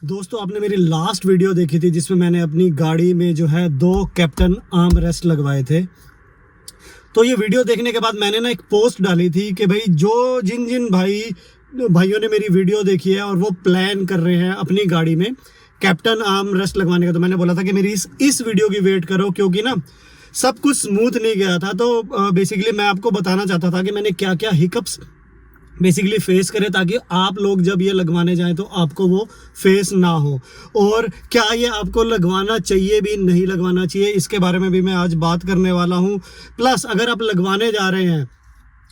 दोस्तों आपने मेरी लास्ट वीडियो देखी थी जिसमें मैंने अपनी गाड़ी में जो है 2 कैप्टन आर्म रेस्ट लगवाए थे। तो ये वीडियो देखने के बाद मैंने ना एक पोस्ट डाली थी कि भाई जो जिन भाइयों ने मेरी वीडियो देखी है और वो प्लान कर रहे हैं अपनी गाड़ी में कैप्टन आर्म रेस्ट लगवाने का, तो मैंने बोला था कि मेरी इस वीडियो की वेट करो, क्योंकि ना सब कुछ स्मूथ नहीं गया था। तो बेसिकली मैं आपको बताना चाहता था कि मैंने क्या क्या हिकअप्स बेसिकली फेस करे, ताकि आप लोग जब ये लगवाने जाएं तो आपको वो फेस ना हो, और क्या ये आपको लगवाना चाहिए भी नहीं लगवाना चाहिए, इसके बारे में भी मैं आज बात करने वाला हूँ। प्लस अगर आप लगवाने जा रहे हैं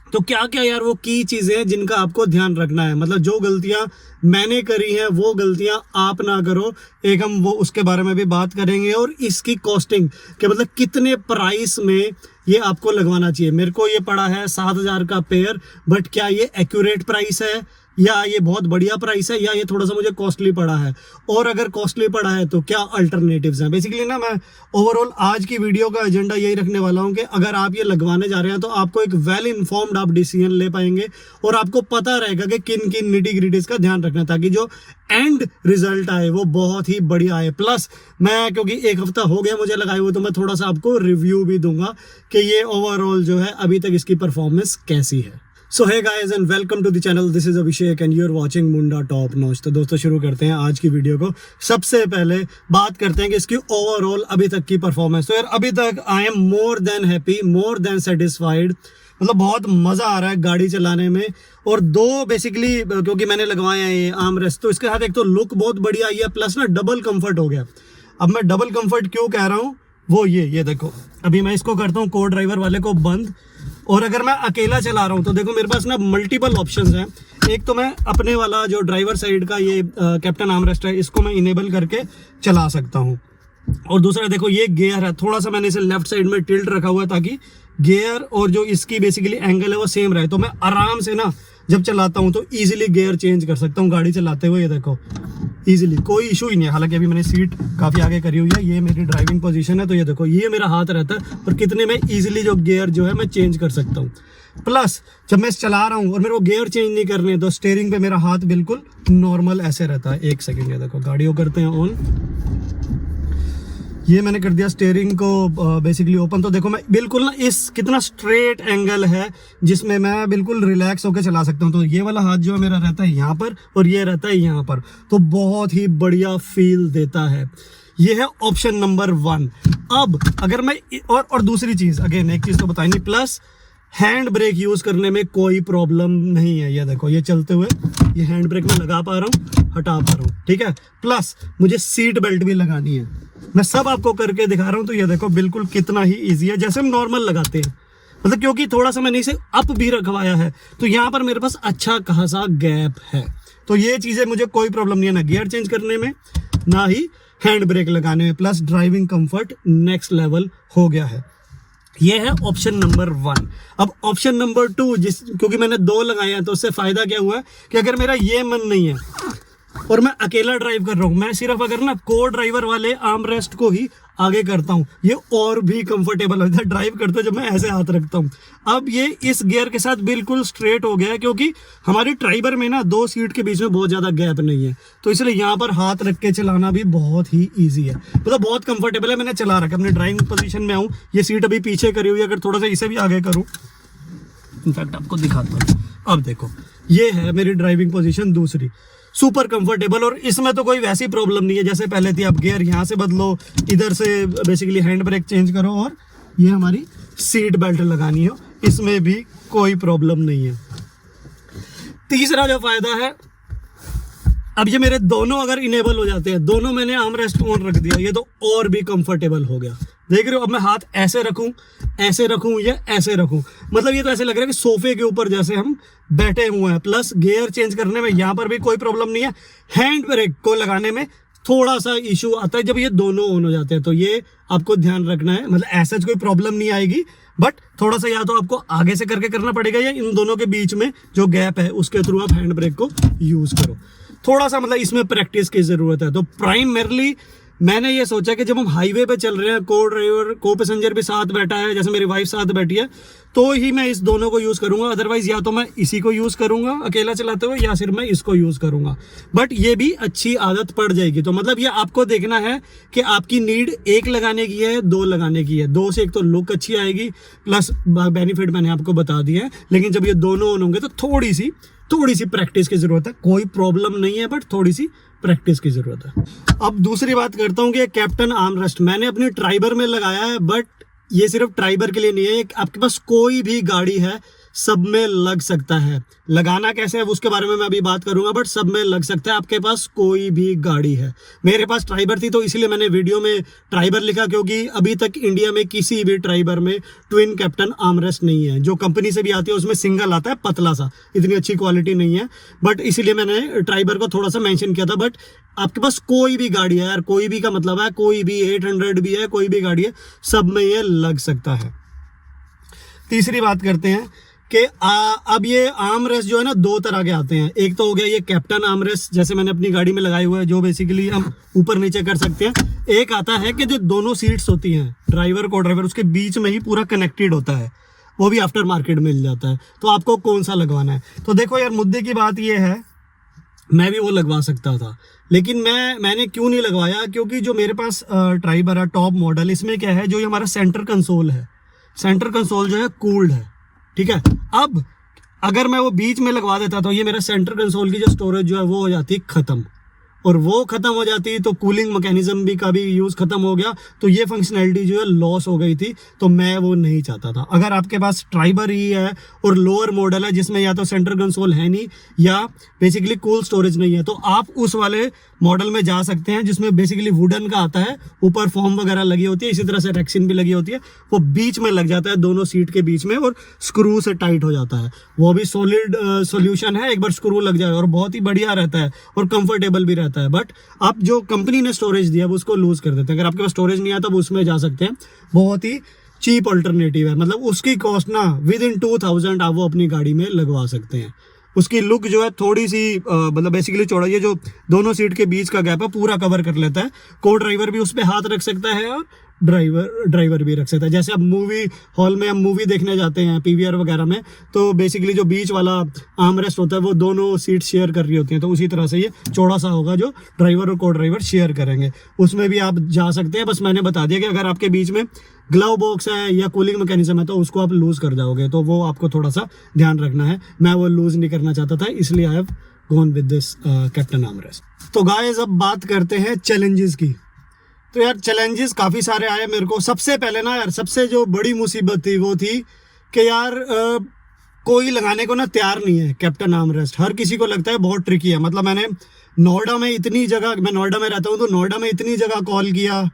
तो क्या क्या यार वो की चीज़ें हैं जिनका आपको ध्यान रखना है। मतलब जो गलतियां मैंने करी हैं वो गलतियां आप ना करो, एक हम वो उसके बारे में भी बात करेंगे। और इसकी कॉस्टिंग के मतलब कितने प्राइस में ये आपको लगवाना चाहिए। मेरे को ये पड़ा है 7,000 का पेयर, बट क्या ये एक्यूरेट प्राइस है या ये बहुत बढ़िया प्राइस है या ये थोड़ा सा मुझे कॉस्टली पड़ा है, और अगर कॉस्टली पड़ा है तो क्या अल्टरनेटिव्स हैं। बेसिकली ना मैं ओवरऑल आज की वीडियो का एजेंडा यही रखने वाला हूँ कि अगर आप ये लगवाने जा रहे हैं तो आपको एक वेल इन्फॉर्म्ड आप डिसीजन ले पाएंगे और आपको पता रहेगा कि किन किन निटी ग्रिटीज का ध्यान रखना है, ताकि जो एंड रिजल्ट आए वो बहुत ही बढ़िया आए। प्लस मैं क्योंकि एक हफ्ता हो गया मुझे लगाए हुए, तो मैं थोड़ा सा आपको रिव्यू भी दूंगा कि ये ओवरऑल जो है अभी तक इसकी परफॉर्मेंस कैसी है। So hey guys and welcome to the channel, this is Abhishek and you are watching Munda top notch. तो दोस्तों शुरू करते हैं आज की वीडियो को। सबसे पहले बात करते हैं कि इसकी ओवरऑल अभी तक की परफॉर्मेंस। तो यार अभी तक I am more than happy, more than satisfied. मतलब बहुत मज़ा आ रहा है गाड़ी चलाने में। और दो बेसिकली क्योंकि मैंने लगवाए हैं ये आर्म रेस्ट, तो इसके साथ एक तो लुक बहुत बढ़िया आई है, प्लस ना डबल कंफर्ट हो गया। अब मैं डबल कंफर्ट क्यों कह रहा हूँ, वो ये देखो, अभी मैं इसको करता हूँ को ड्राइवर वाले को बंद, और अगर मैं अकेला चला रहा हूँ तो देखो मेरे पास ना मल्टीपल ऑप्शंस हैं। एक तो मैं अपने वाला जो ड्राइवर साइड का ये कैप्टन आर्म रेस्ट है इसको मैं इनेबल करके चला सकता हूँ, और दूसरा देखो ये गियर है, थोड़ा सा मैंने इसे लेफ्ट साइड में टिल्ट रखा हुआ है ताकि गियर और जो इसकी बेसिकली एंगल है वो सेम रहे। तो मैं आराम से ना जब चलाता हूँ तो इजीली गियर चेंज कर सकता हूँ गाड़ी चलाते हुए। ये देखो इजीली, कोई इशू ही नहीं है। हालांकि अभी मैंने सीट काफ़ी आगे करी हुई है, ये मेरी ड्राइविंग पोजीशन है, तो ये देखो ये मेरा हाथ रहता है और कितने में इजीली जो गियर जो है मैं चेंज कर सकता हूँ। प्लस जब मैं चला रहा हूँ और मेरे को गियर चेंज नहीं करने, तो स्टीयरिंग पे मेरा हाथ बिल्कुल नॉर्मल ऐसे रहता है। एक सेकेंड, ये देखो गाड़ी को करते हैं ऑन, ये मैंने कर दिया स्टीयरिंग को बेसिकली ओपन। तो देखो मैं बिल्कुल ना इस कितना स्ट्रेट एंगल है जिसमें मैं बिल्कुल रिलैक्स होकर चला सकता हूँ। तो ये वाला हाथ जो है मेरा रहता है यहाँ पर और ये रहता है यहाँ पर, तो बहुत ही बढ़िया फील देता है। ये है ऑप्शन नंबर 1। अब अगर मैं और दूसरी चीज़, अगेन एक चीज़ तो बताई नहीं, प्लस हैंड ब्रेक यूज़ करने में कोई प्रॉब्लम नहीं है। ये देखो ये चलते हुए ये हैंड ब्रेक में लगा पा रहा हूँ, हटा पा रहा हूँ, ठीक है। प्लस मुझे सीट बेल्ट भी लगानी है, मैं सब आपको करके दिखा रहा हूँ। तो ये देखो बिल्कुल कितना ही ईजी है, जैसे हम नॉर्मल लगाते हैं। मतलब क्योंकि थोड़ा सा मैंने इसे अप भी रखवाया है तो यहाँ पर मेरे पास अच्छा खासा गैप है। तो ये चीज़ें मुझे कोई प्रॉब्लम नहीं है, ना गियर चेंज करने में ना ही हैंड ब्रेक लगाने में। Plus driving comfort next level हो गया है। ये है ऑप्शन नंबर 1। अब ऑप्शन नंबर 2, क्योंकि मैंने 2 लगाए हैं तो उससे फ़ायदा क्या हुआ है कि अगर मेरा ये मन नहीं है और मैं अकेला ड्राइव कर रहा हूँ, मैं सिर्फ अगर ना को ड्राइवर वाले आर्म रेस्ट को ही आगे करता हूँ, ये और भी कंफर्टेबल होता है ड्राइव करते हुए जब मैं ऐसे हाथ रखता हूँ। अब ये इस गियर के साथ बिल्कुल स्ट्रेट हो गया है, क्योंकि हमारी ट्राइबर में ना 2 सीट के बीच में बहुत ज़्यादा गैप नहीं है, तो इसलिए यहाँ पर हाथ रख के चलाना भी बहुत ही ईजी है। मतलब बहुत कंफर्टेबल है। मैंने चला रखा, अपने ड्राइविंग पोजीशन में आऊँ, ये सीट अभी पीछे करी हुई है, अगर थोड़ा सा इसे भी आगे करूँ, इनफैक्ट आपको दिखाता हूँ। अब देखो ये है मेरी ड्राइविंग पोजीशन दूसरी, सुपर कंफर्टेबल। और इसमें तो कोई वैसी प्रॉब्लम नहीं है जैसे पहले थी। आप गियर यहाँ से बदलो, इधर से बेसिकली हैंड ब्रेक चेंज करो, और ये हमारी सीट बेल्ट लगानी हो, इसमें भी कोई प्रॉब्लम नहीं है। तीसरा जो फायदा है, अब ये मेरे दोनों अगर इनेबल हो जाते हैं, दोनों मैंने आर्म रेस्ट ऑन रख दिया, ये तो और भी कंफर्टेबल हो गया। देख रहे हो, अब मैं हाथ ऐसे रखूं या ऐसे रखूं, मतलब ये तो ऐसे लग रहा है कि सोफे के ऊपर जैसे हम बैठे हुए हैं। प्लस गियर चेंज करने में यहाँ पर भी कोई प्रॉब्लम नहीं है। हैंड ब्रेक को लगाने में थोड़ा सा इशू आता है जब ये दोनों ऑन हो जाते हैं, तो ये आपको ध्यान रखना है। मतलब ऐसा कोई प्रॉब्लम नहीं आएगी, बट थोड़ा सा या तो आपको आगे से करके करना पड़ेगा या इन दोनों के बीच में जो गैप है उसके थ्रू आप हैंड ब्रेक को यूज़ करो। थोड़ा सा मतलब इसमें प्रैक्टिस की ज़रूरत है। तो प्राइमरली मैंने ये सोचा कि जब हम हाईवे पे चल रहे हैं, को ड्राइवर को पैसेंजर भी साथ बैठा है, जैसे मेरी वाइफ साथ बैठी है, तो ही मैं इस दोनों को यूज़ करूंगा। अदरवाइज या तो मैं इसी को यूज़ करूंगा अकेला चलाते हुए, या फिर मैं इसको यूज़ करूंगा। बट ये भी अच्छी आदत पड़ जाएगी। तो मतलब ये आपको देखना है कि आपकी नीड एक लगाने की है, दो लगाने की है। दो से एक तो लुक अच्छी आएगी, प्लस बेनिफिट मैंने आपको बता दिया है। लेकिन जब ये दोनों ऑन होंगे तो थोड़ी सी प्रैक्टिस की ज़रूरत है। कोई प्रॉब्लम नहीं है, बट थोड़ी सी प्रैक्टिस की ज़रूरत है। अब दूसरी बात करता हूँ कि कैप्टन आर्मरेस्ट मैंने अपनी ट्राइबर में लगाया है, बट ये सिर्फ ट्राइबर के लिए नहीं है। आपके पास कोई भी गाड़ी है, सब में लग सकता है। लगाना कैसे है उसके बारे में मैं अभी बात करूंगा, बट सब में लग सकता है। आपके पास कोई भी गाड़ी है, मेरे पास ट्राइबर थी तो इसलिए मैंने वीडियो में ट्राइबर लिखा, क्योंकि अभी तक इंडिया में किसी भी ट्राइबर में ट्विन कैप्टन आर्मरेस्ट नहीं है। जो कंपनी से भी आती है उसमें सिंगल आता है, पतला सा, इतनी अच्छी क्वालिटी नहीं है। बट इसीलिए मैंने ट्राइबर को थोड़ा सा मेंशन किया था। बट आपके पास कोई भी गाड़ी है यार, कोई भी का मतलब है कोई भी 800 भी है, कोई भी गाड़ी है, सब में ये लग सकता है। तीसरी बात करते हैं कि अब ये आर्मरेस्ट जो है ना, दो तरह के आते हैं। एक तो हो गया ये कैप्टन आर्मरेस्ट, जैसे मैंने अपनी गाड़ी में लगाए हुए है, जो बेसिकली हम ऊपर नीचे कर सकते हैं। एक आता है कि जो दोनों सीट्स होती हैं, ड्राइवर को ड्राइवर, उसके बीच में ही पूरा कनेक्टेड होता है, वो भी आफ्टर मार्केट मिल जाता है। तो आपको कौन सा लगवाना है? तो देखो यार, मुद्दे की बात ये है, मैं भी वो लगवा सकता था, लेकिन मैंने क्यों नहीं लगवाया? क्योंकि जो मेरे पास ट्राइबर है टॉप मॉडल, इसमें क्या है, जो ये हमारा सेंटर कंसोल है, सेंटर कंसोल जो है कूल्ड है, ठीक है। अब अगर मैं वो बीच में लगवा देता तो ये मेरा सेंटर कंसोल की जो स्टोरेज जो है वो हो जाती खत्म, और वो खत्म हो जाती तो कूलिंग मैकेनिज्म भी का भी यूज़ खत्म हो गया, तो ये फंक्शनैलिटी जो है लॉस हो गई थी। तो मैं वो नहीं चाहता था। अगर आपके पास ट्राइबर ही है और लोअर मॉडल है जिसमें या तो सेंटर कंसोल है नहीं या बेसिकली कूल स्टोरेज नहीं है, तो आप उस वाले मॉडल में जा सकते हैं जिसमें बेसिकली वुडन का आता है, ऊपर फॉर्म वगैरह लगी होती है, इसी तरह से रेक्सिन भी लगी होती है, वो बीच में लग जाता है दोनों सीट के बीच में, और स्क्रू से टाइट हो जाता है। वो भी सॉलिड सॉल्यूशन है, एक बार स्क्रू लग जाए, और बहुत ही बढ़िया रहता है और कंफर्टेबल भी रहता है। बट आप जो कंपनी ने स्टोरेज दिया वो उसको लूज कर देते हैं। अगर आपके पास स्टोरेज नहीं है तब उसमें जा सकते हैं, बहुत ही चीप अल्टरनेटिव है। मतलब उसकी कॉस्ट ना विद इन 2000 आप वो अपनी गाड़ी में लगवा सकते हैं। उसकी लुक जो है थोड़ी सी मतलब बेसिकली चौड़ा, ये जो दोनों सीट के बीच का गैप है पूरा कवर कर लेता है। को ड्राइवर भी उस पर हाथ रख सकता है और ड्राइवर भी रख सकता है। जैसे अब मूवी हॉल में हम मूवी देखने जाते हैं पीवीआर वगैरह में, तो बेसिकली जो बीच वाला आर्मरेस्ट होता है वो दोनों सीट शेयर कर रही होती हैं, तो उसी तरह से ये चौड़ा सा होगा जो ड्राइवर और को ड्राइवर शेयर करेंगे, उसमें भी आप जा सकते हैं। बस मैंने बता दिया कि अगर आपके बीच में ग्लव बॉक्स है या कूलिंग मैकेनिज्म है तो उसको आप लूज कर जाओगे, तो वो आपको थोड़ा सा ध्यान रखना है। मैं वो लूज नहीं करना चाहता था, इसलिए I have gone with this captain armrest. तो गाइस अब बात करते हैं चैलेंजेस की। तो यार चैलेंजेस काफ़ी सारे आए मेरे को। सबसे पहले ना यार, सबसे जो बड़ी मुसीबत थी वो थी कि यार कोई लगाने को ना तैयार नहीं है कैप्टन आर्मरेस्ट। हर किसी को लगता है बहुत ट्रिकी है। मतलब मैंने नोएडा में इतनी जगह, मैं नोएडा में रहता हूँ, तो नोएडा में इतनी जगह कॉल किया,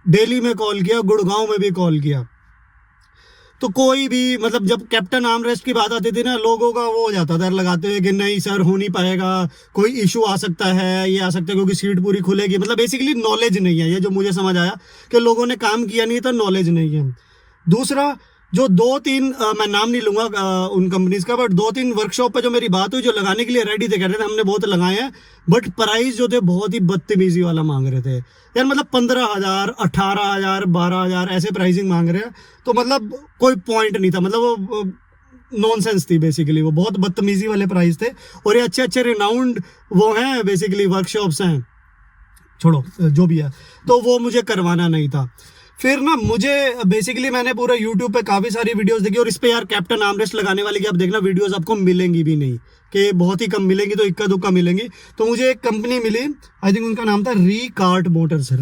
दिल्ली में कॉल किया, गुड़गांव में भी कॉल किया, तो कोई भी मतलब जब कैप्टन आर्मरेस्ट की बात आती थी ना, लोगों का वो हो जाता था लगाते हुए कि नहीं सर हो नहीं पाएगा, कोई इशू आ सकता है, ये आ सकता है क्योंकि सीट पूरी खुलेगी। मतलब बेसिकली नॉलेज नहीं है, ये जो मुझे समझ आया कि लोगों ने काम किया नहीं था, नॉलेज नहीं है। दूसरा जो 2-3 मैं नाम नहीं लूँगा उन कंपनीज का, बट 2-3 वर्कशॉप पे जो मेरी बात हुई, जो लगाने के लिए रेडी थे, कह रहे थे हमने बहुत लगाए हैं, बट प्राइस जो थे बहुत ही बदतमीजी वाला मांग रहे थे यार। मतलब 15,000, 18,000, 12,000 ऐसे प्राइसिंग मांग रहे हैं, तो मतलब कोई पॉइंट नहीं था। मतलब वो नॉनसेंस थी बेसिकली, वो बहुत बदतमीजी वाले प्राइस थे। और ये अच्छे अच्छे रिनाउंड वो हैं बेसिकली वर्कशॉप्स हैं, छोड़ो जो भी है, तो वो मुझे करवाना नहीं था। फिर ना मुझे बेसिकली मैंने पूरा यूट्यूब पे काफ़ी सारी वीडियोस देखी, और इस पे यार कैप्टन आर्मरेस्ट लगाने वाली की आप देखना वीडियोस आपको मिलेंगी भी नहीं, कि बहुत ही कम मिलेंगी, तो इक्का दुक्का मिलेंगी। तो मुझे एक कंपनी मिली, आई थिंक उनका नाम था रीकार्ट मोटर्स।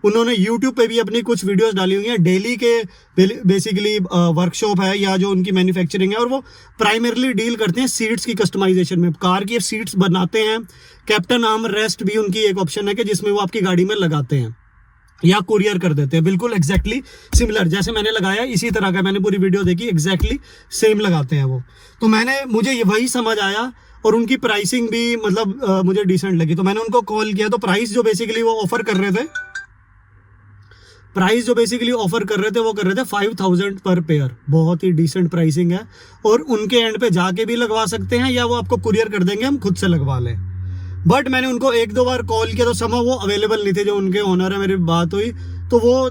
उन्होंने यूट्यूब पे भी अपनी कुछ वीडियोस डाली हुई हैं। दिल्ली के बेसिकली वर्कशॉप है या जो उनकी मैन्युफैक्चरिंग है, और वो प्राइमरली डील करते हैं सीट्स की कस्टमाइजेशन में, कार की सीट्स बनाते हैं। कैप्टन आर्मरेस्ट भी उनकी एक ऑप्शन है कि जिसमें वो आपकी गाड़ी में लगाते हैं या कुरियर कर देते हैं। बिल्कुल एग्जैक्टली सिमिलर जैसे मैंने लगाया इसी तरह का, मैंने पूरी वीडियो देखी, एग्जैक्टली सेम लगाते हैं वो। तो मुझे ये वही समझ आया, और उनकी प्राइसिंग भी मतलब मुझे डिसेंट लगी। तो मैंने उनको कॉल किया, तो प्राइस जो बेसिकली वो ऑफर कर रहे थे, वो कर रहे थे 5,000 पर पेयर। बहुत ही डिसेंट प्राइसिंग है, और उनके एंड पे जाके भी लगवा सकते हैं या वो आपको कुरियर कर देंगे, हम खुद से लगवा लें। बट मैंने उनको 1-2 बार कॉल किया तो समय वो अवेलेबल नहीं थे, जो उनके ओनर है, मेरी बात हुई तो वो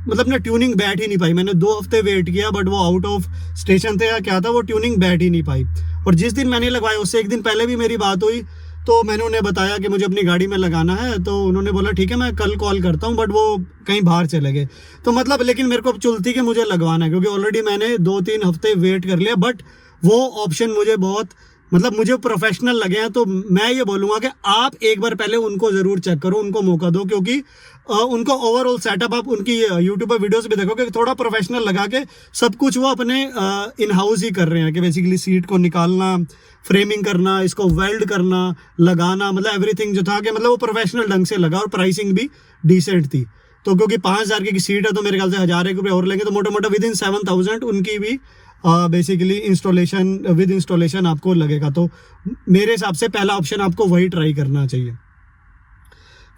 मतलब ना ट्यूनिंग बैठ ही नहीं पाई। मैंने 2 हफ्ते वेट किया बट वो आउट ऑफ स्टेशन थे या क्या था, वो ट्यूनिंग बैठ ही नहीं पाई। और जिस दिन मैंने लगवाया उससे एक दिन पहले भी मेरी बात हुई तो मैंने उन्हें बताया कि मुझे अपनी गाड़ी में लगाना है, तो उन्होंने बोला ठीक है मैं कल कॉल करता हूँ, बट वो कहीं बाहर चले गए। तो मतलब लेकिन मेरे को अब चुलती कि मुझे लगवाना है, क्योंकि ऑलरेडी मैंने 2-3 हफ्ते वेट कर लिया, बट वो ऑप्शन मुझे बहुत मतलब मुझे प्रोफेशनल लगे हैं। तो मैं ये बोलूँगा कि आप एक बार पहले उनको ज़रूर चेक करो, उनको मौका दो, क्योंकि उनको ओवरऑल सेटअप आप उनकी यूट्यूब पर वीडियोस भी देखोगे थोड़ा प्रोफेशनल लगा के सब कुछ वो अपने इन हाउस ही कर रहे हैं, कि बेसिकली सीट को निकालना, फ्रेमिंग करना, इसको वेल्ड करना, लगाना, मतलब एवरीथिंग जो था कि मतलब वो प्रोफेशनल ढंग से लगा और प्राइसिंग भी डिसेंट थी। तो क्योंकि 5,000 की सीट है तो मेरे ख्याल से 1,000 रुपये और लेंगे, तो मोटा मोटा विद इन 7,000 उनकी भी बेसिकली इंस्टॉलेशन विद इंस्टॉलेशन आपको लगेगा। तो मेरे हिसाब से पहला ऑप्शन आपको वही ट्राई करना चाहिए।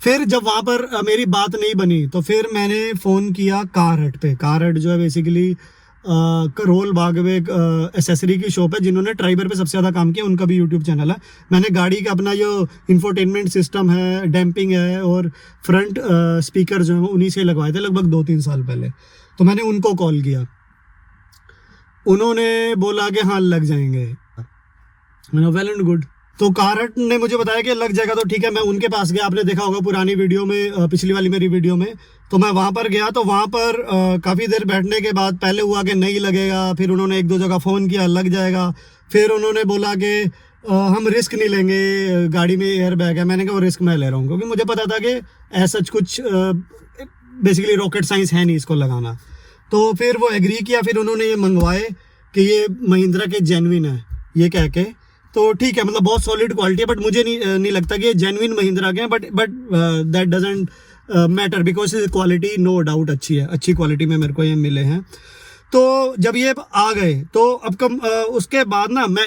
फिर जब वहाँ पर मेरी बात नहीं बनी तो फिर मैंने फ़ोन किया कार हट पे। कार हट जो है बेसिकली करोल बाग में एक एसेसरी की शॉप है, जिन्होंने ट्राइबर पे सबसे ज़्यादा काम किया, उनका भी यूट्यूब चैनल है। मैंने गाड़ी का अपना जो इंफोटेनमेंट सिस्टम है, डैम्पिंग है और फ्रंट स्पीकर जो है उन्हीं से लगवाए थे लगभग 2-3 साल पहले। तो मैंने उनको कॉल किया, उन्होंने बोला कि हाँ लग जाएंगे। मैंने वेल एंड गुड। तो कारट ने मुझे बताया कि लग जाएगा, तो ठीक है मैं उनके पास गया। आपने देखा होगा पुरानी वीडियो में, पिछली वाली मेरी वीडियो में, तो मैं वहाँ पर गया। तो वहाँ पर काफ़ी देर बैठने के बाद पहले हुआ कि नहीं लगेगा, फिर उन्होंने 1-2 जगह फ़ोन किया लग जाएगा, फिर उन्होंने बोला कि हम रिस्क नहीं लेंगे, गाड़ी में एयर बैग है। मैंने कहा वो रिस्क मैं ले रहा हूँ, क्योंकि मुझे पता था कि ऐसा कुछ बेसिकली रॉकेट साइंस है नहीं इसको लगाना। तो फिर वो एग्री किया, फिर उन्होंने ये मंगवाए कि ये महिंद्रा के जेन्युइन है ये कह के। तो ठीक है, मतलब बहुत सॉलिड क्वालिटी है, बट मुझे नहीं लगता कि ये जेन्युइन महिंद्रा के हैं, but that doesn't matter because quality no doubt अच्छी है, अच्छी क्वालिटी में मेरे को ये मिले हैं। तो जब ये आ गए तो अब कम उसके बाद ना मैं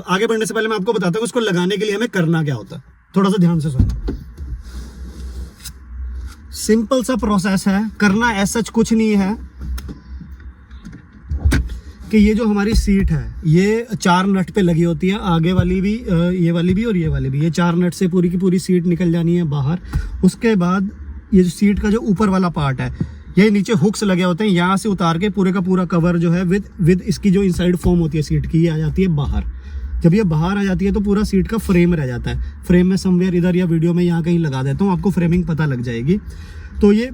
आगे बढ़ने से पहले मैं आपको बताता हूँ उसको लगाने के लिए हमें करना क्या होता है। थोड़ा सा ध्यान से सुनो, सिंपल सा प्रोसेस है, करना ऐसा कुछ नहीं है। कि ये जो हमारी सीट है ये 4 नट पे लगी होती है, आगे वाली भी, ये वाली भी और ये वाली भी। ये 4 नट से पूरी की पूरी सीट निकल जानी है बाहर। उसके बाद ये जो सीट का जो ऊपर वाला पार्ट है, ये नीचे हुक्स लगे होते हैं, यहाँ से उतार के पूरे का पूरा कवर जो है विद इसकी जो इनसाइड फोम होती है सीट की, ये आ जाती है बाहर। जब ये बाहर आ जाती है तो पूरा सीट का फ्रेम रह जाता है। फ्रेम में समवेयर इधर या वीडियो में यहाँ कहीं लगा देता हूँ, आपको फ्रेमिंग पता लग जाएगी। तो ये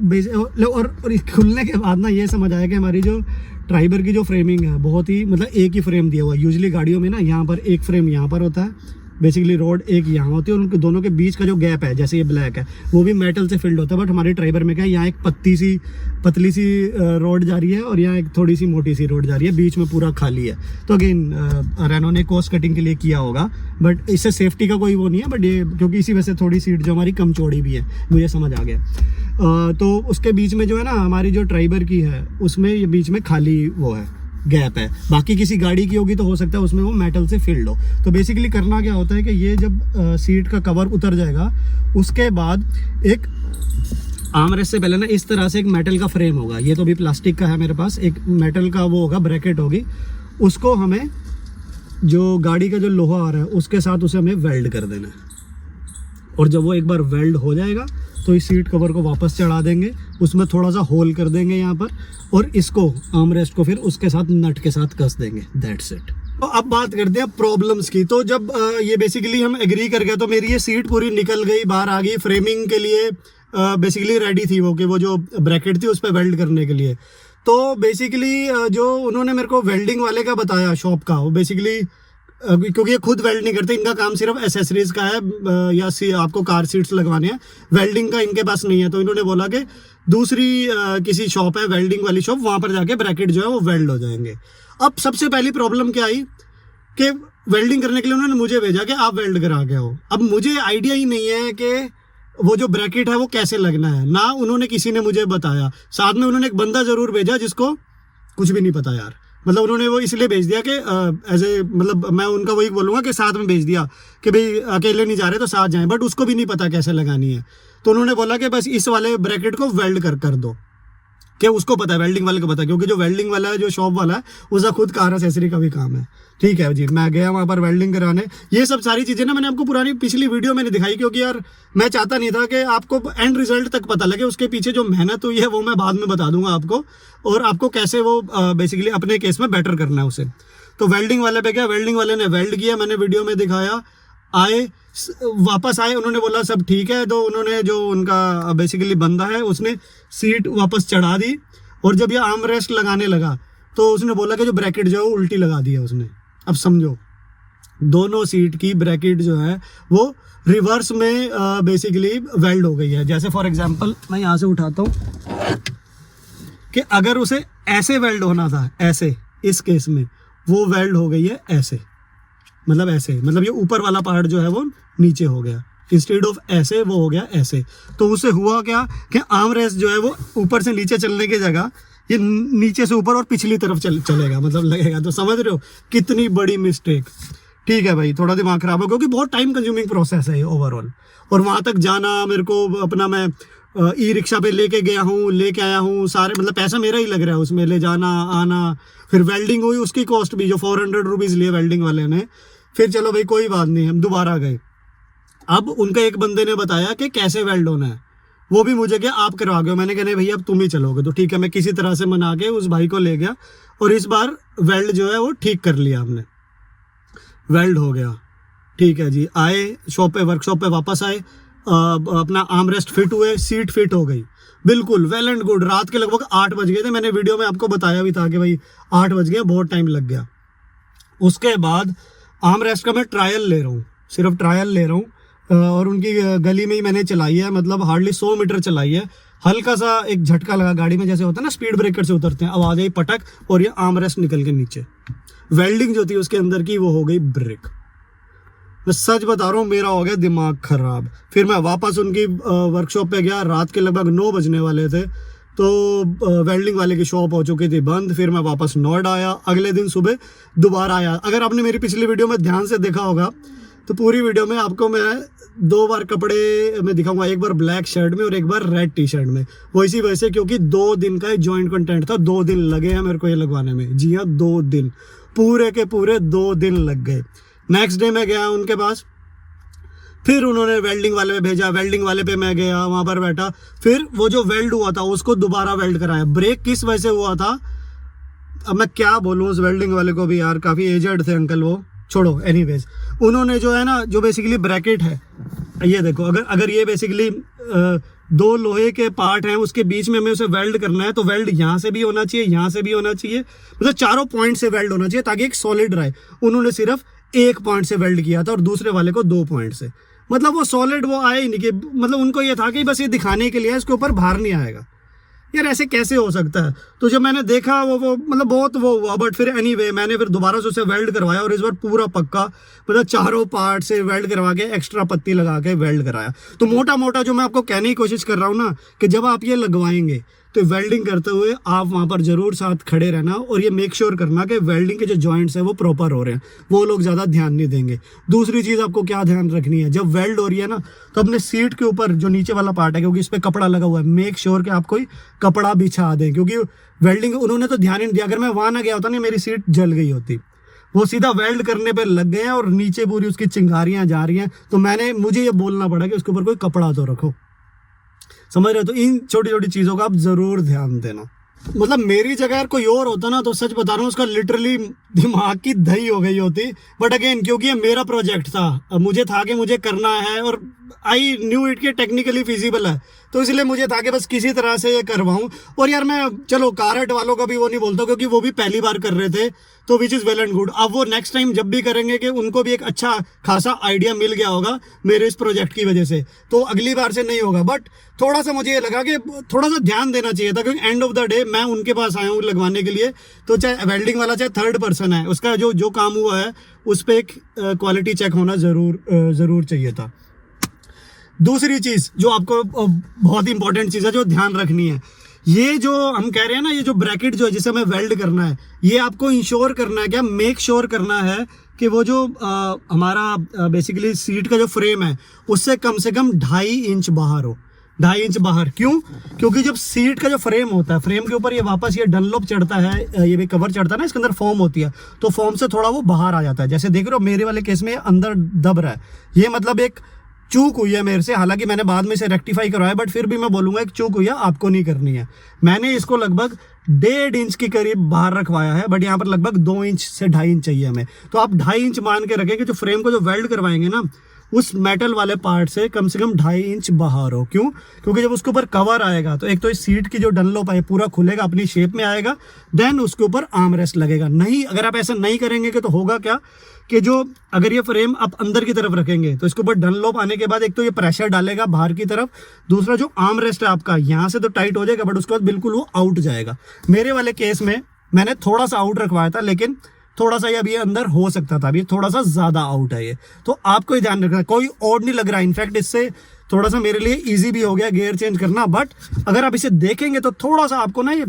और खुलने के बाद ना ये समझ आया कि हमारी जो ट्राइबर की जो फ्रेमिंग है बहुत ही मतलब एक ही फ्रेम दिया हुआ है। यूजुअली गाड़ियों में ना यहाँ पर एक फ्रेम यहाँ पर होता है, बेसिकली रोड एक यहाँ होती है, और उनके दोनों के बीच का जो गैप है जैसे ये ब्लैक है वो भी मेटल से फिल्ड होता है। बट हमारे ट्राइबर में क्या है, यहाँ एक पतली सी रोड जा रही है और यहाँ एक थोड़ी सी मोटी सी रोड जा रही है, बीच में पूरा खाली है। तो अगेन रेनो ने कॉस्ट कटिंग के लिए किया होगा, बट इससे सेफ्टी का कोई वो नहीं है। बट ये क्योंकि इसी वजह से थोड़ी सीट जो हमारी कम चौड़ी भी है, मुझे समझ आ गया। तो उसके बीच में जो है ना हमारी जो ट्राइबर की है उसमें ये बीच में खाली वो है, गैप है। बाकी किसी गाड़ी की होगी तो हो सकता है उसमें वो मेटल से फिल्ड हो। तो बेसिकली करना क्या होता है कि ये जब सीट का कवर उतर जाएगा उसके बाद एक आर्मरेस्ट से पहले ना इस तरह से एक मेटल का फ्रेम होगा। ये तो भी प्लास्टिक का है मेरे पास, एक मेटल का वो होगा, ब्रैकेट होगी। उसको हमें जो गाड़ी का जो लोहा आ रहा है उसके साथ उसे हमें वेल्ड कर देना है। और जब वो एक बार वेल्ड हो जाएगा तो इस सीट कवर को वापस चढ़ा देंगे, उसमें थोड़ा सा होल कर देंगे यहाँ पर, और इसको आर्मरेस्ट को फिर उसके साथ नट के साथ कस देंगे। That's it. तो अब बात करते हैं प्रॉब्लम्स की। तो जब ये बेसिकली हम एग्री कर गए तो मेरी ये सीट पूरी निकल गई, बाहर आ गई। फ्रेमिंग के लिए बेसिकली रेडी थी वो, कि वो जो ब्रैकेट थी उस पर वेल्ड करने के लिए। तो बेसिकली जो उन्होंने मेरे को वेल्डिंग वाले का बताया शॉप का, वो बेसिकली क्योंकि ये खुद वेल्ड नहीं करते, इनका काम सिर्फ एसेसरीज का है या आपको कार सीट्स लगवाने हैं, वेल्डिंग का इनके पास नहीं है। तो इन्होंने बोला कि दूसरी किसी शॉप है वेल्डिंग वाली शॉप, वहाँ पर जाके ब्रैकेट जो है वो वेल्ड हो जाएंगे। अब सबसे पहली प्रॉब्लम क्या आई कि वेल्डिंग करने के लिए उन्होंने मुझे भेजा कि आप वेल्ड करा के आओ। अब मुझे आइडिया ही नहीं है कि वो जो ब्रैकेट है वो कैसे लगना है, ना उन्होंने किसी ने मुझे बताया। साथ में उन्होंने एक बंदा जरूर भेजा जिसको कुछ भी नहीं पता यार, मतलब उन्होंने वो इसलिए भेज दिया कि एज ए मतलब मैं उनका वही बोलूँगा कि साथ में भेज दिया कि भाई अकेले नहीं जा रहे तो साथ जाएं, बट उसको भी नहीं पता कैसे लगानी है। तो उन्होंने बोला कि बस इस वाले ब्रैकेट को वेल्ड कर दो, कि उसको पता है, वेल्डिंग वाले को पता है, क्योंकि जो वेल्डिंग वाला है जो शॉप वाला है उसका खुद कार एक्सेसरी का भी काम है। ठीक है जी, मैं गया वहाँ पर वेल्डिंग कराने। ये सब सारी चीज़ें ना मैंने आपको पुरानी पिछली वीडियो में दिखाई, क्योंकि यार मैं चाहता नहीं था कि आपको एंड रिजल्ट तक पता लगे, उसके पीछे जो मेहनत हुई है वो मैं बाद में बता दूंगा आपको, और आपको कैसे वो बेसिकली अपने केस में बेटर करना है उसे। तो वेल्डिंग वाले पे गया, वेल्डिंग वाले ने वेल्ड किया, मैंने वीडियो में दिखाया, आए वापस आए, उन्होंने बोला सब ठीक है। तो उन्होंने जो उनका बेसिकली बंदा है उसने सीट वापस चढ़ा दी, और जब ये आर्म रेस्ट लगाने लगा तो उसने बोला कि जो ब्रैकेट जो है वो उल्टी लगा दी है उसने। अब समझो, दोनों सीट की ब्रैकेट जो है वो रिवर्स में बेसिकली वेल्ड हो गई है। जैसे फॉर एग्जांपल मैं यहाँ से उठाता हूँ कि अगर उसे ऐसे वेल्ड होना था, ऐसे, इस केस में वो वेल्ड हो गई है ऐसे, मतलब ऐसे, मतलब ये ऊपर वाला पार्ट जो है वो नीचे हो गया, इंस्टेड ऑफ ऐसे वो हो गया ऐसे। तो उससे हुआ क्या कि आर्म रेस्ट जो है वो ऊपर से नीचे चलने की जगह ये नीचे से ऊपर और पिछली तरफ चलेगा, मतलब लगेगा। तो समझ रहे हो कितनी बड़ी मिस्टेक। ठीक है भाई, थोड़ा दिमाग खराब हो, क्योंकि बहुत टाइम कंज्यूमिंग प्रोसेस है ये ओवरऑल। और वहाँ तक जाना मेरे को अपना, मैं ई रिक्शा पे लेके गया हूँ, लेके आया हूँ, सारे मतलब पैसा मेरा ही लग रहा है उसमें, ले जाना आना। फिर वेल्डिंग हुई, उसकी कॉस्ट भी जो 400 रुपीज़ लिए वेल्डिंग वाले ने। फिर चलो भाई कोई बात नहीं, हम दोबारा गए। अब उनका एक बंदे ने बताया कि कैसे वेल्ड होना है, वो भी मुझे क्या आप करवा गए। मैंने कहा नहीं भैया अब तुम ही चलोगे। तो ठीक है, मैं किसी तरह से मना के उस भाई को ले गया, और इस बार वेल्ड जो है वो ठीक कर लिया हमने, वेल्ड हो गया। ठीक है जी, आए शॉप पे, वर्कशॉप पे वापस आए, अपना आर्म रेस्ट फिट हुए, सीट फिट हो गई, बिल्कुल वेल एंड गुड। रात के लगभग 8 बज गए थे, मैंने वीडियो में आपको बताया भी था कि भाई 8 बज गए, बहुत टाइम लग गया। उसके बाद आर्म रेस्ट का मैं ट्रायल ले रहा हूँ, सिर्फ ट्रायल ले रहा हूँ, और उनकी गली में ही मैंने चलाई है, मतलब हार्डली 100 मीटर चलाई है। हल्का सा एक झटका लगा गाड़ी में, जैसे होता है ना स्पीड ब्रेकर से उतरते हैं, आवाज़ आई पटक, और ये आर्म रेस्ट निकल के नीचे। वेल्डिंग जो थी उसके अंदर की वो हो गई ब्रेक। मैं सच बता रहा हूँ, मेरा हो गया दिमाग खराब। फिर मैं वापस उनकी वर्कशॉप पे गया, रात के लगभग 9 बजने वाले थे, तो वेल्डिंग वाले की शॉप हो चुकी थी बंद। फिर मैं वापस नोएडा आया, अगले दिन सुबह दोबारा आया। अगर आपने मेरी पिछली वीडियो में ध्यान से देखा होगा तो पूरी वीडियो में आपको मैं 2 बार कपड़े में दिखाऊंगा, एक बार ब्लैक शर्ट में और एक बार रेड टी शर्ट में। वैसी वैसे, क्योंकि 2 दिन का जॉइंट कंटेंट था, 2 दिन लगे हैं मेरे को ये लगवाने में। जी हाँ, 2 दिन, पूरे के पूरे 2 दिन लग गए। नेक्स्ट डे मैं गया उनके पास, फिर उन्होंने वेल्डिंग वाले पे भेजा, वेल्डिंग वाले पे मैं गया, वहाँ पर बैठा, फिर वो जो वेल्ड हुआ था उसको दोबारा वेल्ड कराया। ब्रेक किस वजह से हुआ था अब मैं क्या बोलूँ उस वेल्डिंग वाले को भी, यार काफ़ी एजड थे अंकल वो, छोड़ो। एनीवेज, उन्होंने जो है ना, जो बेसिकली ब्रैकेट है, ये देखो, अगर ये बेसिकली 2 लोहे के पार्ट हैं, उसके बीच में हमें उसे वेल्ड करना है, तो वेल्ड यहाँ से भी होना चाहिए, यहाँ से भी होना चाहिए, मतलब चारों पॉइंट से वेल्ड होना चाहिए ताकि एक सॉलिड रहे। उन्होंने सिर्फ 1 पॉइंट से वेल्ड किया था और दूसरे वाले को 2 पॉइंट से, मतलब वो सॉलिड वो आए ही नहीं, कि मतलब उनको ये था कि बस ये दिखाने के लिए इसके ऊपर भार नहीं आएगा। यार ऐसे कैसे हो सकता है? तो जब मैंने देखा वो मतलब बहुत वो हुआ, बट फिर एनीवे मैंने फिर दोबारा से उसे वेल्ड करवाया, और इस बार पूरा पक्का, मतलब चारों पार्ट से वेल्ड करवा के एक्स्ट्रा पत्ती लगा के वेल्ड कराया। तो मोटा मोटा जो मैं आपको कहने की कोशिश कर रहा हूँ ना, कि जब आप ये लगवाएंगे तो वेल्डिंग करते हुए आप वहाँ पर जरूर साथ खड़े रहना, और ये मेक श्योर करना कि वेल्डिंग के जो जॉइंट्स हैं वो प्रॉपर हो रहे हैं, वो लोग ज़्यादा ध्यान नहीं देंगे। दूसरी चीज़ आपको क्या ध्यान रखनी है, जब वेल्ड हो रही है ना, तो अपने सीट के ऊपर जो नीचे वाला पार्ट है, क्योंकि इस पर कपड़ा लगा हुआ है, मेक श्योर कि आप कोई कपड़ा बिछा दें, क्योंकि वेल्डिंग उन्होंने तो ध्यान ही नहीं दिया। अगर मैं वहाँ ना गया होता ना, मेरी सीट जल गई होती। वो सीधा वेल्ड करने पे लग गए हैं और नीचे पूरी उसकी चिंगारियाँ जा रही हैं। तो मुझे ये बोलना पड़ा कि उसके ऊपर कोई कपड़ा तो रखो, समझ रहे हो? तो इन छोटी छोटी चीज़ों का आप ज़रूर ध्यान देना। मतलब मेरी जगह यार कोई और होता ना, तो सच बता रहा हूँ, उसका लिटरली दिमाग की दही हो गई होती। बट अगेन, क्योंकि ये मेरा प्रोजेक्ट था, मुझे था कि मुझे करना है, और आई न्यू इट के टेक्निकली फिजिबल है, तो इसलिए मुझे था कि बस किसी तरह से ये करवाऊँ। और यार मैं चलो कारहट वालों का भी वो नहीं बोलता, क्योंकि वो भी पहली बार कर रहे थे, तो which is well and good. अब वो नेक्स्ट टाइम जब भी करेंगे कि उनको भी एक अच्छा खासा आइडिया मिल गया होगा मेरे इस प्रोजेक्ट की वजह से, तो अगली बार से नहीं होगा। बट थोड़ा सा मुझे ये लगा कि थोड़ा सा ध्यान देना चाहिए था, क्योंकि एंड ऑफ द डे मैं उनके पास आया हूँ लगवाने के लिए, तो चाहे वेल्डिंग वाला चाहे थर्ड पर्सन है, उसका जो काम हुआ है उस पर एक क्वालिटी चेक होना ज़रूर चाहिए था। दूसरी चीज़ जो आपको बहुत ही इंपॉर्टेंट चीज़ है जो ध्यान रखनी है, ये जो हम कह रहे हैं ना, ये जो ब्रैकेट जो है जिसे हमें वेल्ड करना है, ये आपको इंश्योर करना है, क्या मेक श्योर करना है कि वो जो हमारा बेसिकली सीट का जो फ्रेम है उससे कम 2.5 इंच बाहर हो। 2.5 इंच बाहर। क्यों? क्योंकि जब सीट का जो फ्रेम होता है, फ्रेम के ऊपर ये वापस ये डनलॉप चढ़ता है, ये भी कवर चढ़ता है ना, इसके अंदर फॉर्म होती है, तो फॉर्म से थोड़ा वो बाहर आ जाता है। जैसे देख रहे हो मेरे वाले केस में अंदर दब रहा है, ये मतलब एक चूक हुई है मेरे से। हालांकि मैंने बाद में इसे रेक्टिफाई करवाया, बट फिर भी मैं बोलूंगा एक चूक हुई है, आपको नहीं करनी है। मैंने इसको लगभग 1.5 इंच के करीब बाहर रखवाया है, बट यहाँ पर लगभग 2 इंच से 2.5 इंच चाहिए हमें। तो आप 2.5 इंच मान के रखें कि जो फ्रेम को जो वेल्ड करवाएंगे ना, उस मेटल वाले पार्ट से कम 2.5 इंच बाहर हो। क्यों? क्योंकि जब उसके ऊपर कवर आएगा तो एक तो इस सीट की जो डनलॉप है पूरा खुलेगा, अपनी शेप में आएगा, देन उसके ऊपर आर्म रेस्ट लगेगा। नहीं, अगर आप ऐसा नहीं करेंगे कि तो होगा क्या कि जो अगर ये फ्रेम आप अंदर की तरफ रखेंगे तो इसके ऊपर डनलॉप आने के बाद एक तो ये प्रेशर डालेगा बाहर की तरफ, दूसरा जो आर्म रेस्ट है आपका यहाँ से तो टाइट हो जाएगा, बट उसके बाद बिल्कुल वो आउट जाएगा। मेरे वाले केस में मैंने थोड़ा सा आउट रखवाया था, लेकिन थोड़ा सा ये अभी अंदर हो सकता था, अभी थोड़ा सा ज्यादा आउट है ये, तो आपको ही ध्यान रखना। कोई और नहीं लग रहा, इनफैक्ट इससे थोड़ा सा मेरे लिए इजी भी हो गया गियर चेंज करना। बट अगर आप इसे देखेंगे तो थोड़ा सा आपको ना ये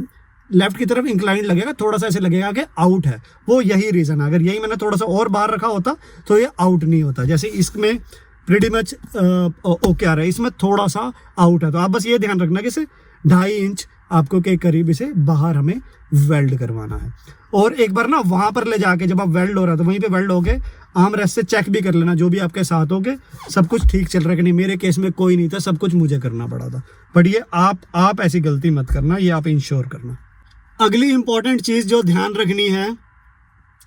लेफ्ट की तरफ इंक्लाइंड लगेगा, थोड़ा सा ऐसे लगेगा कि आउट है। वो यही रीजन है, अगर यही मैंने थोड़ा सा और बाहर रखा होता तो ये आउट नहीं होता। जैसे इसमें प्रीटी मच ओके आ रहा है, इसमें थोड़ा सा आउट है। तो आप बस ये ध्यान रखना कि इसे 2.5 इंच आपको के करीब इसे बाहर हमें वेल्ड करवाना है। और एक बार ना वहां पर ले जाके जब आप वेल्ड हो रहा है तो वहीं पे वेल्ड होके आर्म रेस्ट से चेक भी कर लेना, जो भी आपके साथ हो के सब कुछ ठीक चल रहा है कि नहीं। मेरे केस में कोई नहीं था, सब कुछ मुझे करना पड़ा था। बट ये आप ऐसी गलती मत करना, ये आप इंश्योर करना। अगली इंपॉर्टेंट चीज जो ध्यान रखनी है,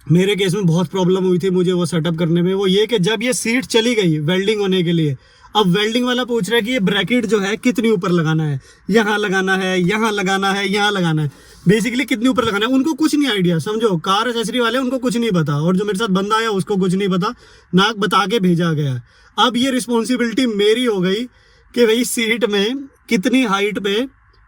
मेरे केस में बहुत प्रॉब्लम हुई थी मुझे वो सेटअप करने में, वो ये कि जब ये सीट चली गई वेल्डिंग होने के लिए, अब वेल्डिंग वाला पूछ रहा है कि ये ब्रैकेट जो है कितनी ऊपर लगाना है, यहाँ लगाना है, यहाँ लगाना है, यहाँ लगाना है, बेसिकली कितनी ऊपर लगाना है। उनको कुछ नहीं आइडिया, समझो कार एक्सेसरी वाले उनको कुछ नहीं पता, और जो मेरे साथ बंदा आया उसको कुछ नहीं पता, ना बता के भेजा गया। अब ये रिस्पॉन्सिबिलिटी मेरी हो गई कि भाई सीट में कितनी हाइट पे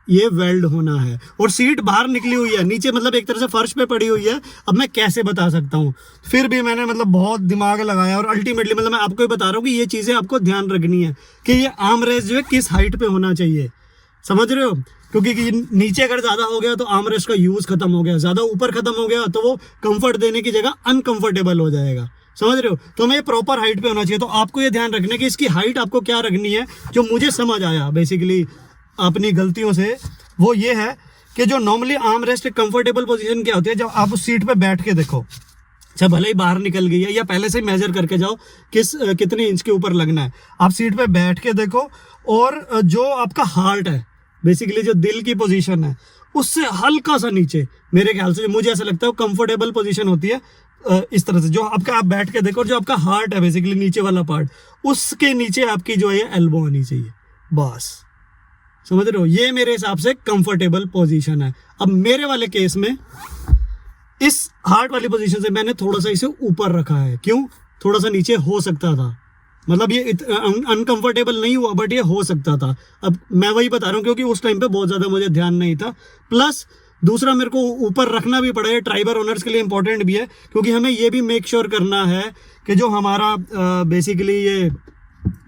ये वेल्ड होना है, और सीट बाहर निकली हुई है नीचे, मतलब एक तरह से फर्श पे पड़ी हुई है। अब मैं कैसे बता सकता हूँ? फिर भी मैंने मतलब बहुत दिमाग लगाया, और अल्टीमेटली मतलब मैं आपको ही बता रहा हूँ कि ये चीज़ें आपको ध्यान रखनी है कि ये आर्म रेस्ट जो है किस हाइट पे होना चाहिए, समझ रहे हो? क्योंकि नीचे अगर ज़्यादा हो गया तो आर्म रेस्ट का यूज़ खत्म हो गया, ज़्यादा ऊपर खत्म हो गया तो वो कंफर्ट देने की जगह अनकंफर्टेबल हो जाएगा, समझ रहे हो? तो हमें प्रॉपर हाइट पे होना चाहिए। तो आपको ये ध्यान रखना है कि इसकी हाइट आपको क्या रखनी है। जो मुझे समझ आया बेसिकली अपनी गलतियों से, वो ये है कि जो normally arm rest comfortable position क्या होती है, जब आप उस सीट पे बैठ के देखो, चाहे भले ही बाहर निकल गई है या पहले से मेजर करके जाओ कितने इंच के ऊपर लगना है, आप सीट पे बैठ के देखो, और जो आपका हार्ट है, बेसिकली जो दिल की पोजीशन है, उससे हल्का सा नीचे, मेरे ख्याल से मुझे ऐसा लगता है वो कंफर्टेबल पोजीशन होती है। इस तरह से जो आपका, आप बैठ के देखो, और जो आपका हार्ट है बेसिकली नीचे वाला पार्ट, उसके नीचे आपकी जो है एल्बो होनी चाहिए, बस, समझ रहे हो? ये मेरे हिसाब से कंफर्टेबल पोजीशन है। अब मेरे वाले केस में इस हार्ट वाली पोजीशन से मैंने थोड़ा सा इसे ऊपर रखा है। क्यों? थोड़ा सा नीचे हो सकता था, मतलब ये अनकंफर्टेबल नहीं हुआ, बट ये हो सकता था। अब मैं वही बता रहा हूँ क्योंकि उस टाइम पे बहुत ज़्यादा मुझे ध्यान नहीं था, प्लस दूसरा मेरे को ऊपर रखना भी पड़ा है। ट्राइबर ओनर्स के लिए इंपॉर्टेंट भी है, क्योंकि हमें ये भी मेक श्योर करना है कि जो हमारा बेसिकली ये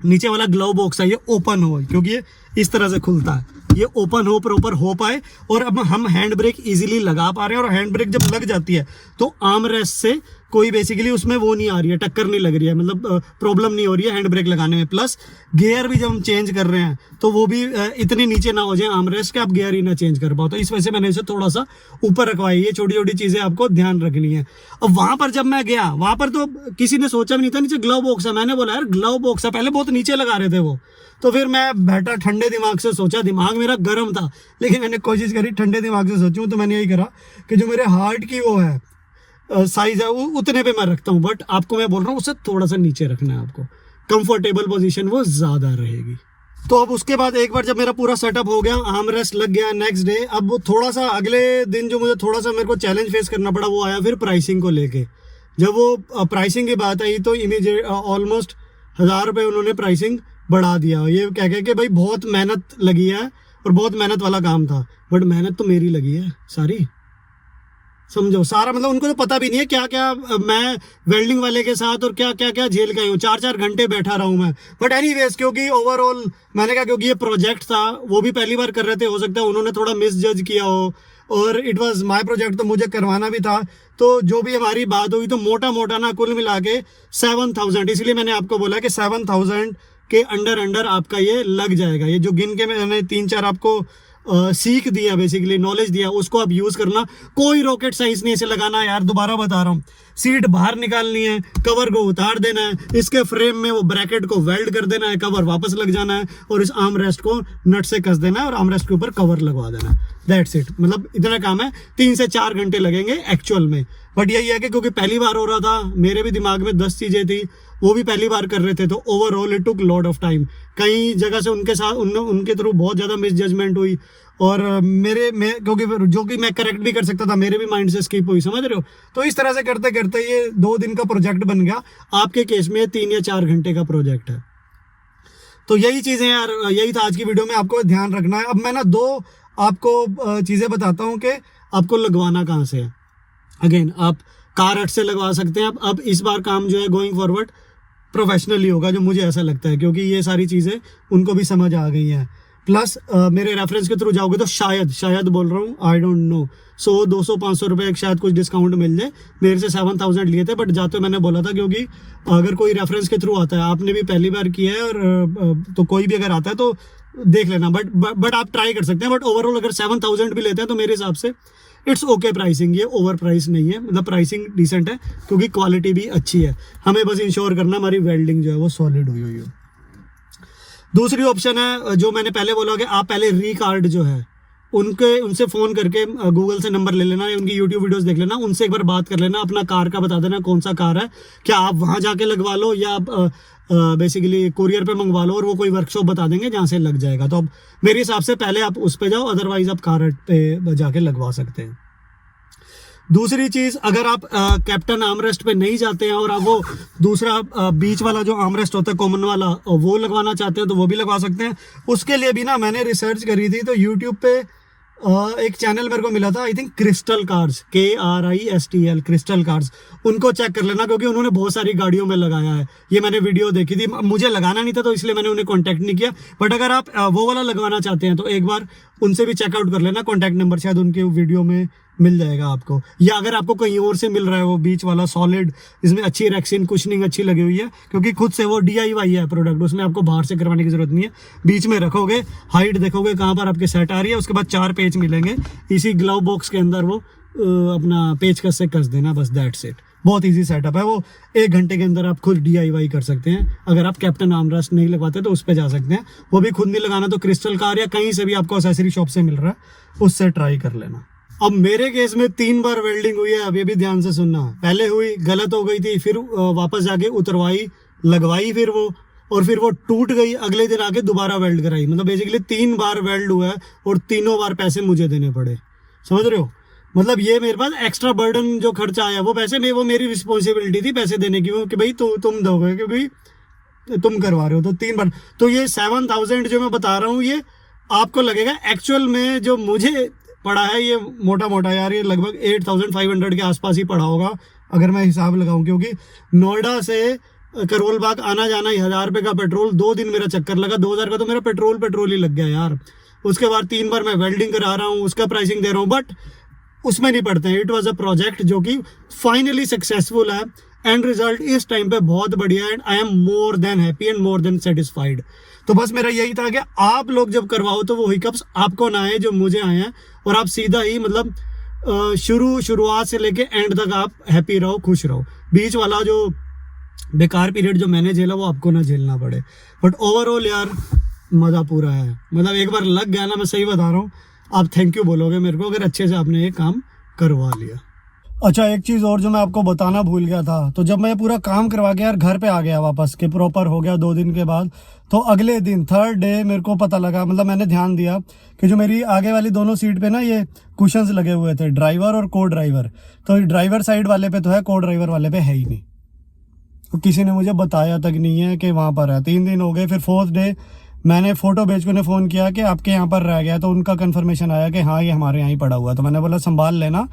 नीचे वाला ग्लव बॉक्स है ये ओपन हो, क्योंकि ये इस तरह से खुलता है, ये ओपन हो, प्रॉपर हो पाए। और अब हम हैंड ब्रेक इजीली लगा पा रहे हैं, और हैंड ब्रेक जब लग जाती है तो आर्म रेस्ट से कोई बेसिकली उसमें वो नहीं आ रही है, टक्कर नहीं लग रही है, मतलब प्रॉब्लम नहीं हो रही है हैंड ब्रेक लगाने में। प्लस गियर भी जब हम चेंज कर रहे हैं तो वो भी इतनी नीचे ना हो जाए आर्म रेस्ट के आप गियर ही ना चेंज कर पाओ। तो इस वजह से मैंने इसे थोड़ा सा ऊपर रखवाई। ये छोटी छोटी चीज़ें आपको ध्यान रखनी है। अब वहाँ पर जब मैं गया, वहाँ पर तो किसी ने सोचा भी नहीं था नीचे ग्लव बॉक्स है। मैंने बोला यार ग्लव बॉक्स है, पहले बहुत नीचे लगा रहे थे वो। तो फिर मैं बैठा ठंडे दिमाग से सोचा, दिमाग मेरा गर्म था लेकिन मैंने कोशिश करी ठंडे दिमाग से सोचूं, तो मैंने यही करा कि जो मेरे हार्ट की वो है साइज है वो उतने पे मैं रखता हूँ। बट आपको मैं बोल रहा हूँ उससे थोड़ा सा नीचे रखना है आपको, कंफर्टेबल पोजीशन वो ज़्यादा रहेगी। तो अब उसके बाद एक बार जब मेरा पूरा सेटअप हो गया, आर्म रेस्ट लग गया, नेक्स्ट डे अब वो थोड़ा सा अगले दिन जो मुझे थोड़ा सा मेरे को चैलेंज फेस करना पड़ा वो आया फिर प्राइसिंग को लेके। जब वो प्राइसिंग की बात आई तो इमीडिएट ऑलमोस्ट 1000 रुपये उन्होंने प्राइसिंग बढ़ा दिया। ये क्या कह के भाई बहुत मेहनत लगी है और बहुत मेहनत वाला काम था, बट मेहनत तो मेरी लगी है सारी, समझो सारा। मतलब उनको तो पता भी नहीं है क्या क्या मैं वेल्डिंग वाले के साथ और क्या क्या क्या झेल के आई हूँ। 4-4 घंटे बैठा रहा हूँ मैं। बट एनीवेज क्योंकि ओवरऑल मैंने कहा क्योंकि ये प्रोजेक्ट था, वो भी पहली बार कर रहे थे, हो सकता है उन्होंने थोड़ा मिस जज किया हो, और इट वाज माय प्रोजेक्ट तो मुझे करवाना भी था। तो जो भी हमारी बात हुई तो मोटा मोटा ना कुल मिला के 7000, इसलिए मैंने आपको बोला कि 7000 के अंडर आपका ये लग जाएगा। ये जो गिन के मैंने 3-4 आपको सीख दिया, बेसिकली नॉलेज दिया, उसको आप यूज़ करना। कोई रॉकेट साइंस नहीं ऐसे लगाना यार, दोबारा बता रहा हूँ। सीट बाहर निकालनी है, कवर को उतार देना है, इसके फ्रेम में वो ब्रैकेट को वेल्ड कर देना है, कवर वापस लग जाना है और इस आर्म रेस्ट को नट से कस देना है और आर्म रेस्ट के ऊपर कवर लगवा देना है। That's it. मतलब इतना काम है। 3 से 4 घंटे लगेंगे एक्चुअल में। बट यही है कि क्योंकि पहली बार हो रहा था, मेरे भी दिमाग में 10 चीज़ें थी, वो भी पहली बार कर रहे थे, तो overall it took lot of time. कई जगह से उनके साथ उनके थ्रू बहुत ज़्यादा मिस जजमेंट हुई और क्योंकि जो कि मैं करेक्ट भी कर सकता था, मेरे भी माइंड से स्किप हुई, समझ रहे हो। तो इस तरह से करते करते ये 2 दिन का प्रोजेक्ट बन गया। आपके केस में 3 या 4 घंटे का प्रोजेक्ट है। तो यही चीज़ें यार, यही था आज की वीडियो में। आपको ध्यान रखना है। अब मैं ना 2 आपको चीज़ें बताता हूँ कि आपको लगवाना कहाँ से है। अगेन आप कारट से लगवा सकते हैं। अब इस बार काम जो है गोइंग फॉरवर्ड प्रोफेशनली होगा, जो मुझे ऐसा लगता है, क्योंकि ये सारी चीज़ें उनको भी समझ आ गई हैं। प्लस मेरे रेफरेंस के थ्रू जाओगे तो शायद बोल रहा हूँ, आई डोंट नो, 100-200-500 रुपये शायद कुछ डिस्काउंट मिल जाए। मेरे से 7000 लिए थे, बट जाते मैंने बोला था, क्योंकि अगर कोई रेफरेंस के थ्रू आता है, आपने भी पहली बार किया है और तो कोई भी अगर आता है तो देख लेना। बट आप ट्राई कर सकते हैं। बट ओवरऑल अगर 7000 भी लेते हैं तो मेरे हिसाब से इट्स ओके प्राइसिंग। ये ओवर प्राइस नहीं है, मतलब प्राइसिंग डिसेंट है, क्योंकि क्वालिटी भी अच्छी है। हमें बस इंश्योर करना हमारी वेल्डिंग जो है वो सॉलिड हुई हो। दूसरी ऑप्शन है जो मैंने पहले बोला कि आप पहले रिकार्ड जो है उनसे फ़ोन करके गूगल से नंबर ले लेना या उनकी यूट्यूब वीडियोस देख लेना, उनसे एक बार बात कर लेना, अपना कार का बता देना कौन सा कार है, क्या आप वहाँ जाके लगवा लो या बेसिकली कुरियर पे मंगवा लो, और वो कोई वर्कशॉप बता देंगे जहाँ से लग जाएगा। तो अब मेरे हिसाब से पहले आप उस पे जाओ, अदरवाइज आप कारट पे जाके लगवा सकते हैं। दूसरी चीज़, अगर आप कैप्टन आर्मरेस्ट पे नहीं जाते हैं और आप वो दूसरा बीच वाला जो आर्मरेस्ट होता है कॉमन वाला, वो लगवाना चाहते हैं तो वो भी लगवा सकते हैं। उसके लिए भी ना मैंने रिसर्च करी थी, तो यूट्यूब पे एक चैनल मेरे को मिला था, I think crystal cars, KRISTL, crystal cars. उनको चेक कर लेना, क्योंकि उन्होंने बहुत सारी गाड़ियों में लगाया है। ये मैंने वीडियो देखी थी, मुझे लगाना नहीं था तो इसलिए मैंने उन्हें कांटेक्ट नहीं किया। बट अगर आप वो वाला लगवाना चाहते हैं तो एक बार उनसे भी चेकआउट कर लेना। कॉन्टैक्ट नंबर शायद उनके वीडियो में मिल जाएगा आपको, या अगर आपको कहीं और से मिल रहा है वो बीच वाला सॉलिड, इसमें अच्छी रेक्सिन कुशनिंग अच्छी लगी हुई है, क्योंकि खुद से वो DIY है प्रोडक्ट, उसमें आपको बाहर से करवाने की जरूरत नहीं है। बीच में रखोगे, हाइट देखोगे कहाँ पर आपके सेट आ रही है, उसके बाद 4 पेच मिलेंगे, इसी ग्लव बॉक्स के अंदर वो अपना पेचकस से कस देना, बस दैट्स इट। बहुत ईजी सेटअप है वो। 1 घंटे के अंदर आप खुद DIY कर सकते हैं। अगर आप कैप्टन आर्मरेस्ट नहीं लगवाते तो उस पर जा सकते हैं। वो भी खुद नहीं लगाना तो क्रिस्टल कार या कहीं से भी आपको एक्सेसरी शॉप से मिल रहा है, उससे ट्राई कर लेना। अब मेरे केस में 3 बार वेल्डिंग हुई है। अब ये भी ध्यान से सुनना, पहले हुई, गलत हो गई थी, फिर वापस जाके उतरवाई, लगवाई फिर वो, और फिर वो टूट गई, अगले दिन आके दोबारा वेल्ड कराई। मतलब बेसिकली 3 बार वेल्ड हुआ है और तीनों बार पैसे मुझे देने पड़े, समझ रहे हो। मतलब ये मेरे पास एक्स्ट्रा बर्डन जो खर्चा आया, वो पैसे में, वो मेरी रिस्पॉन्सिबिलिटी थी पैसे देने की, कि भाई तुम दोगे, क्योंकि तुम करवा रहे हो। तो 3 बार, तो ये 7000 जो मैं बता रहा हूँ, ये आपको लगेगा एक्चुअल में जो मुझे पड़ा है, ये मोटा मोटा यार ये लगभग 8500 के आसपास ही पड़ा होगा, अगर मैं हिसाब लगाऊं। क्योंकि नोएडा से करोल बाग आना जाना 1000 रुपये का पेट्रोल, 2 दिन मेरा चक्कर लगा, 2000 का तो मेरा पेट्रोल ही लग गया यार। उसके बाद 3 बार मैं वेल्डिंग करा रहा हूँ, उसका प्राइसिंग दे रहा हूँ, बट उसमें नहीं पड़ते हैं। इट वॉज अ प्रोजेक्ट जो कि फाइनली सक्सेसफुल है, एंड रिजल्ट इस टाइम पे बहुत बढ़िया है, and I am more than happy and more than satisfied. तो बस मेरा यही था कि आप लोग जब करवाओ तो वो हिकअप्स आपको ना आए जो मुझे आए हैं, और आप सीधा ही मतलब शुरुआत से लेके एंड तक आप हैप्पी रहो, खुश रहो। बीच वाला जो बेकार पीरियड जो मैंने झेला वो आपको ना झेलना पड़े। बट ओवरऑल यार मज़ा पूरा है। मतलब एक बार लग गया ना, मैं सही बता रहा हूँ, आप थैंक यू बोलोगे मेरे को अगर अच्छे से आपने ये काम करवा लिया। अच्छा, एक चीज़ और जो मैं आपको बताना भूल गया था, तो जब मैं पूरा काम करवा के यार घर पे आ गया वापस के प्रॉपर हो गया 2 दिन के बाद, तो अगले दिन 3rd डे मेरे को पता लगा, मतलब मैंने ध्यान दिया कि जो मेरी आगे वाली दोनों सीट पे ना ये कुशन्स लगे हुए थे, ड्राइवर और को ड्राइवर। तो ड्राइवर साइड वाले पे तो है, को ड्राइवर वाले पे है ही नहीं। तो किसी ने मुझे बताया तक नहीं है कि वहाँ पर है। 3 दिन हो गए, फिर 4th डे मैंने फ़ोटो भेज के उन्हें फ़ोन किया कि आपके यहाँ पर रह गया, तो उनका कंफर्मेशन आया कि हाँ ये हमारे यहाँ ही पड़ा हुआ है। तो मैंने बोला संभाल लेना,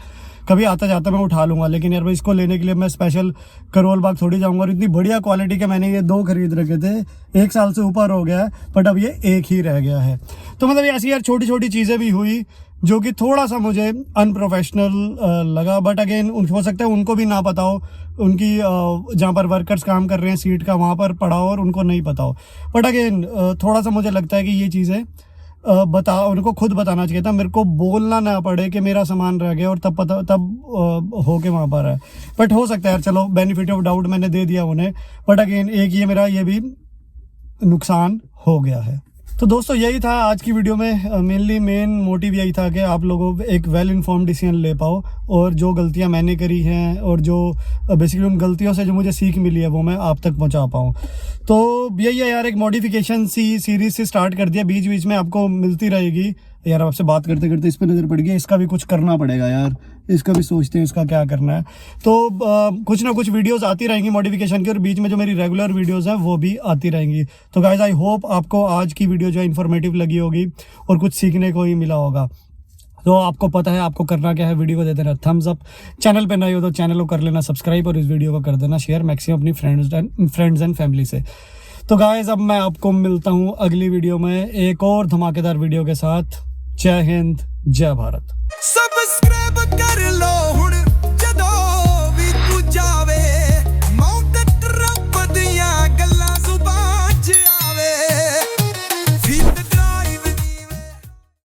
कभी आता जाता मैं उठा लूँगा, लेकिन यार भाई इसको लेने के लिए मैं स्पेशल करोल बाग थोड़ी जाऊँगा। और इतनी बढ़िया क्वालिटी के मैंने ये 2 खरीद रखे थे, 1 साल से ऊपर हो गया है, बट अब ये 1 ही रह गया है। तो मतलब ऐसी यार छोटी छोटी चीज़ें भी हुई, जो कि थोड़ा सा मुझे अनप्रोफेशनल लगा। बट अगेन हो सकता है उनको भी ना पता हो, उनकी जहाँ पर वर्कर्स काम कर रहे हैं सीट का वहाँ पर पड़ा हो और उनको नहीं पता हो। बट अगेन थोड़ा सा मुझे लगता है कि ये चीज़ें उनको खुद बताना चाहिए था, मेरे को बोलना ना पड़े कि मेरा सामान रह गया और तब हो के वहाँ पर है। बट हो सकता है यार, चलो बेनिफिट ऑफ डाउट मैंने दे दिया उन्हें। बट अगेन एक ये मेरा ये भी नुकसान हो गया है। तो दोस्तों यही था आज की वीडियो में। मेन मोटिव यही था कि आप लोगों को एक वेल इन्फॉर्म्ड डिसीजन ले पाओ, और जो गलतियां मैंने करी हैं और जो बेसिकली उन गलतियों से जो मुझे सीख मिली है वो मैं आप तक पहुंचा पाऊँ। तो यही है यार, एक मॉडिफिकेशन सीरीज से स्टार्ट कर दिया, बीच बीच में आपको मिलती रहेगी। यार आपसे बात करते करते इस पर नज़र पड़ गई, इसका भी कुछ करना पड़ेगा यार, इसका भी सोचते हैं इसका क्या करना है। तो कुछ ना कुछ वीडियोस आती रहेंगी मॉडिफिकेशन की, और बीच में जो मेरी रेगुलर वीडियोस हैं वो भी आती रहेंगी। तो गाइस आई होप आपको आज की वीडियो जो है इन्फॉर्मेटिव लगी होगी और कुछ सीखने को ही मिला होगा। तो आपको पता है आपको करना क्या है, वीडियो को दे देना थम्स अप, चैनल पे नए हो तो चैनल को कर लेना सब्सक्राइब, और इस वीडियो को कर देना शेयर मैक्सिमम अपनी फ्रेंड्स एंड फैमिली से। तो गाइस अब मैं आपको मिलता हूँ अगली वीडियो में एक और धमाकेदार वीडियो के साथ। जय हिंद, जय भारत।